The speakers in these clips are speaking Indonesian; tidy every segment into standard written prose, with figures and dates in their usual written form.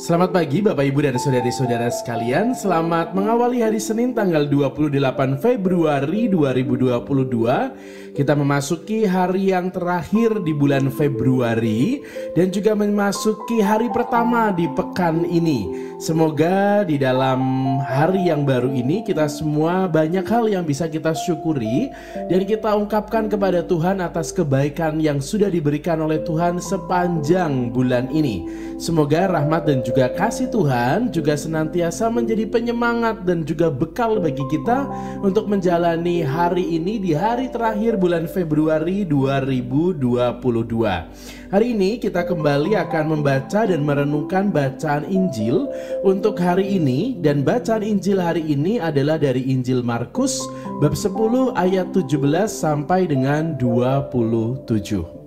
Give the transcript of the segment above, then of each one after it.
Selamat pagi Bapak Ibu dan Saudari-saudara sekalian. Selamat mengawali hari Senin tanggal 28 Februari 2022. Kita memasuki hari yang terakhir di bulan Februari dan juga memasuki hari pertama di pekan ini. Semoga di dalam hari yang baru ini kita semua banyak hal yang bisa kita syukuri dan kita ungkapkan kepada Tuhan atas kebaikan yang sudah diberikan oleh Tuhan sepanjang bulan ini. Semoga rahmat dan juga kasih Tuhan juga senantiasa menjadi penyemangat dan juga bekal bagi kita untuk menjalani hari ini di hari terakhir bulan Februari 2022. Hari ini kita kembali akan membaca dan merenungkan bacaan Injil untuk hari ini, dan bacaan Injil hari ini adalah dari Injil Markus bab 10 ayat 17 sampai dengan 27.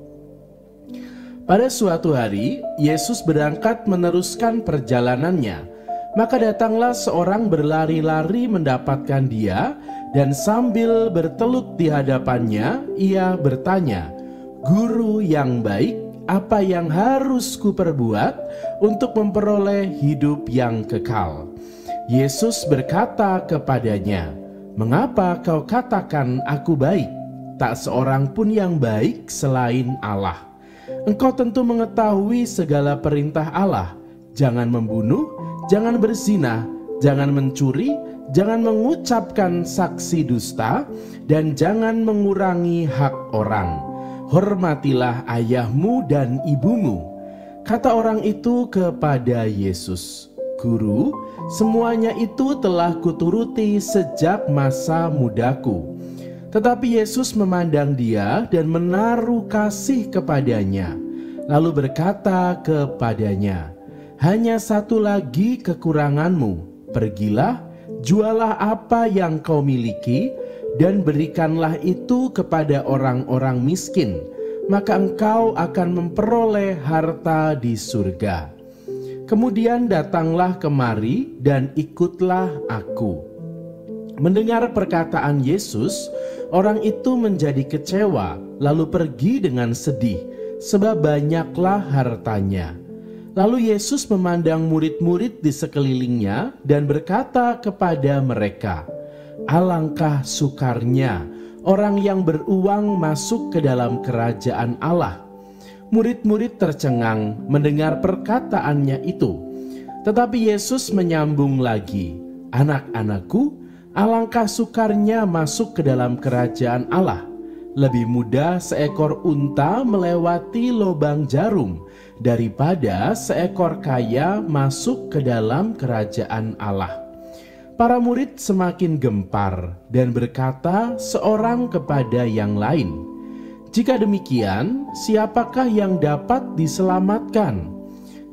Pada suatu hari, Yesus berangkat meneruskan perjalanannya. Maka datanglah seorang berlari-lari mendapatkan dia, dan sambil bertelut di hadapannya, ia bertanya, "Guru yang baik, apa yang harus kuperbuat untuk memperoleh hidup yang kekal?" Yesus berkata kepadanya, "Mengapa kau katakan aku baik? Tak seorang pun yang baik selain Allah. Engkau tentu mengetahui segala perintah Allah. Jangan membunuh, jangan berzina, jangan mencuri, jangan mengucapkan saksi dusta, dan jangan mengurangi hak orang. Hormatilah ayahmu dan ibumu." Kata orang itu kepada Yesus, "Guru, semuanya itu telah kuturuti sejak masa mudaku." Tetapi Yesus memandang dia dan menaruh kasih kepadanya, lalu berkata kepadanya, "Hanya satu lagi kekuranganmu. Pergilah, jualah apa yang kau miliki, dan berikanlah itu kepada orang-orang miskin, maka engkau akan memperoleh harta di surga. Kemudian datanglah kemari dan ikutlah aku." Mendengar perkataan Yesus, orang itu menjadi kecewa, lalu pergi dengan sedih, sebab banyaklah hartanya. Lalu Yesus memandang murid-murid di sekelilingnya dan berkata kepada mereka, "Alangkah sukarnya orang yang beruang masuk ke dalam kerajaan Allah." Murid-murid tercengang mendengar perkataannya itu. Tetapi Yesus menyambung lagi, "Anak-anakku, alangkah sukarnya masuk ke dalam kerajaan Allah. Lebih mudah seekor unta melewati lubang jarum daripada seekor kaya masuk ke dalam kerajaan Allah." Para murid semakin gempar dan berkata seorang kepada yang lain, "Jika demikian, siapakah yang dapat diselamatkan?"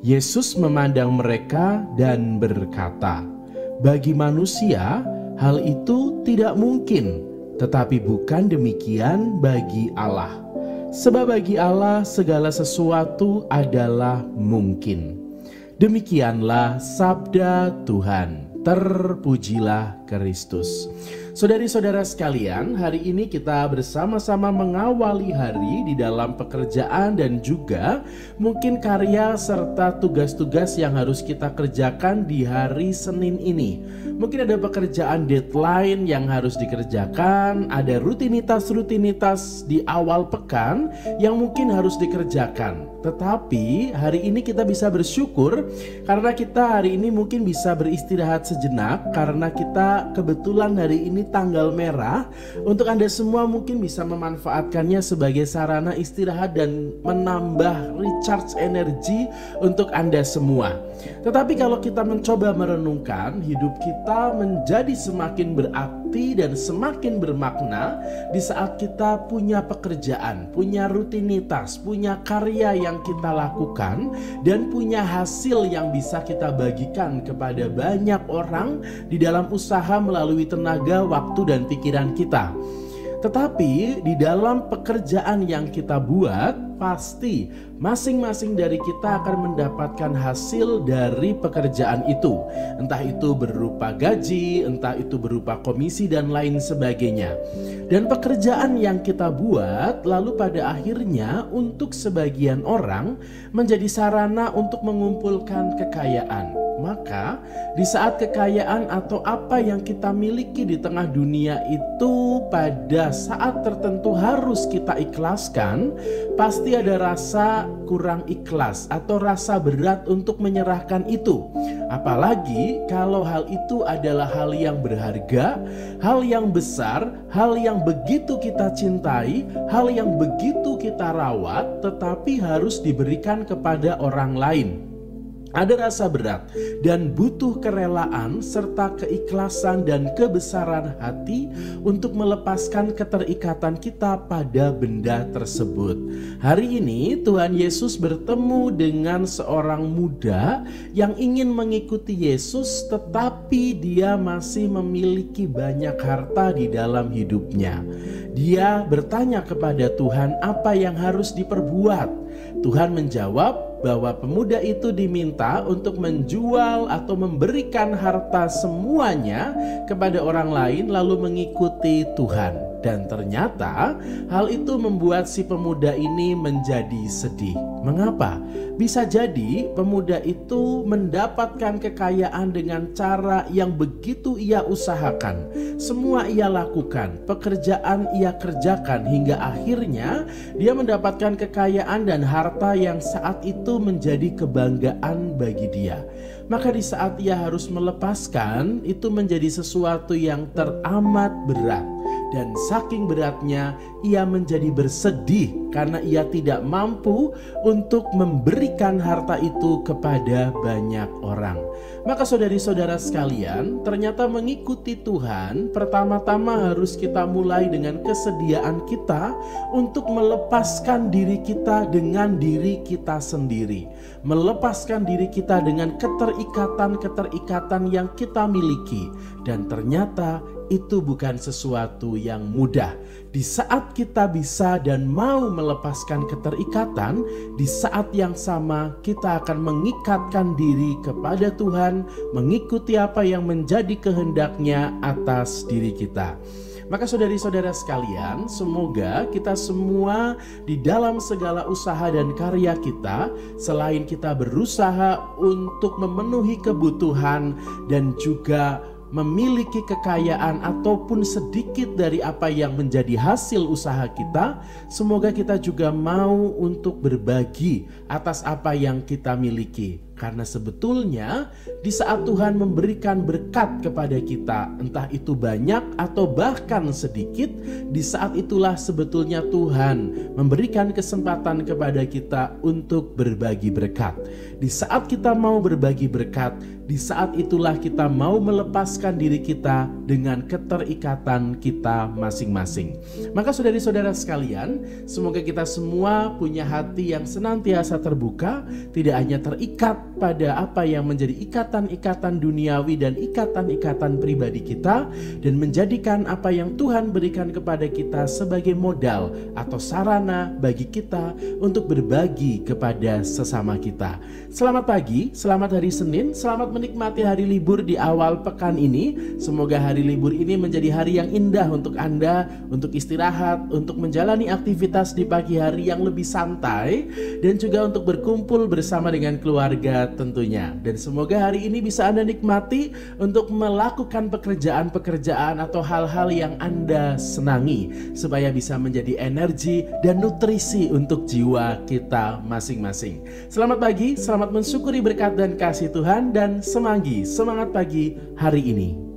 Yesus memandang mereka dan berkata, "Bagi manusia, hal itu tidak mungkin, tetapi bukan demikian bagi Allah. Sebab bagi Allah segala sesuatu adalah mungkin." Demikianlah sabda Tuhan. Terpujilah Kristus. Saudari-saudara sekalian, hari ini kita bersama-sama mengawali hari di dalam pekerjaan dan juga mungkin karya serta tugas-tugas yang harus kita kerjakan di hari Senin ini. Mungkin ada pekerjaan deadline yang harus dikerjakan, ada rutinitas-rutinitas di awal pekan yang mungkin harus dikerjakan. Tetapi hari ini kita bisa bersyukur karena kita hari ini mungkin bisa beristirahat sejenak, karena kita kebetulan hari ini tanggal merah. Untuk Anda semua mungkin bisa memanfaatkannya sebagai sarana istirahat dan menambah recharge energi untuk Anda semua. Tetapi kalau kita mencoba merenungkan, hidup kita menjadi semakin berarti dan semakin bermakna di saat kita punya pekerjaan, punya rutinitas, punya karya yang kita lakukan, dan punya hasil yang bisa kita bagikan kepada banyak orang di dalam usaha melalui tenaga, waktu, dan pikiran kita. Tetapi di dalam pekerjaan yang kita buat, pasti masing-masing dari kita akan mendapatkan hasil dari pekerjaan itu. Entah itu berupa gaji, entah itu berupa komisi dan lain sebagainya. Dan pekerjaan yang kita buat lalu pada akhirnya untuk sebagian orang menjadi sarana untuk mengumpulkan kekayaan. Maka di saat kekayaan atau apa yang kita miliki di tengah dunia itu pada saat tertentu harus kita ikhlaskan, pasti ada rasa kurang ikhlas atau rasa berat untuk menyerahkan itu. Apalagi kalau hal itu adalah hal yang berharga, hal yang besar, hal yang begitu kita cintai, hal yang begitu kita rawat, tetapi harus diberikan kepada orang lain. Ada rasa berat dan butuh kerelaan serta keikhlasan dan kebesaran hati untuk melepaskan keterikatan kita pada benda tersebut. Hari ini Tuhan Yesus bertemu dengan seorang muda yang ingin mengikuti Yesus, tetapi dia masih memiliki banyak harta di dalam hidupnya. Dia bertanya kepada Tuhan apa yang harus diperbuat. Tuhan menjawab bahwa pemuda itu diminta untuk menjual atau memberikan harta semuanya kepada orang lain lalu mengikuti Tuhan. Dan ternyata hal itu membuat si pemuda ini menjadi sedih. Mengapa? Bisa jadi pemuda itu mendapatkan kekayaan dengan cara yang begitu ia usahakan. Semua ia lakukan, pekerjaan ia kerjakan hingga akhirnya dia mendapatkan kekayaan dan harta yang saat itu menjadi kebanggaan bagi dia. Maka di saat ia harus melepaskan, itu menjadi sesuatu yang teramat berat. Dan saking beratnya ia menjadi bersedih karena ia tidak mampu untuk memberikan harta itu kepada banyak orang. Maka saudari-saudara sekalian, ternyata mengikuti Tuhan pertama-tama harus kita mulai dengan kesediaan kita untuk melepaskan diri kita dengan diri kita sendiri. Melepaskan diri kita dengan keterikatan-keterikatan yang kita miliki. Dan ternyata itu bukan sesuatu yang mudah. Di saat kita bisa dan mau melepaskan keterikatan, di saat yang sama kita akan mengikatkan diri kepada Tuhan, mengikuti apa yang menjadi kehendak-Nya atas diri kita. Maka saudari-saudara sekalian, semoga kita semua di dalam segala usaha dan karya kita, selain kita berusaha untuk memenuhi kebutuhan dan juga memiliki kekayaan ataupun sedikit dari apa yang menjadi hasil usaha kita, semoga kita juga mau untuk berbagi atas apa yang kita miliki. Karena sebetulnya di saat Tuhan memberikan berkat kepada kita, entah itu banyak atau bahkan sedikit, di saat itulah sebetulnya Tuhan memberikan kesempatan kepada kita untuk berbagi berkat. Di saat kita mau berbagi berkat, di saat itulah kita mau melepaskan diri kita dengan keterikatan kita masing-masing. Maka saudari-saudara sekalian, semoga kita semua punya hati yang senantiasa terbuka, tidak hanya terikat pada apa yang menjadi ikatan-ikatan duniawi dan ikatan-ikatan pribadi kita, dan menjadikan apa yang Tuhan berikan kepada kita sebagai modal atau sarana bagi kita untuk berbagi kepada sesama kita. Selamat pagi, selamat hari Senin, selamat menikmati hari libur di awal pekan ini. Semoga hari libur ini menjadi hari yang indah untuk Anda, untuk istirahat, untuk menjalani aktivitas di pagi hari yang lebih santai, dan juga untuk berkumpul bersama dengan keluarga tentunya. Dan semoga hari ini bisa Anda nikmati untuk melakukan pekerjaan-pekerjaan atau hal-hal yang Anda senangi, supaya bisa menjadi energi dan nutrisi untuk jiwa kita masing-masing. Selamat pagi, selamat mensyukuri berkat dan kasih Tuhan, dan semangat pagi hari ini.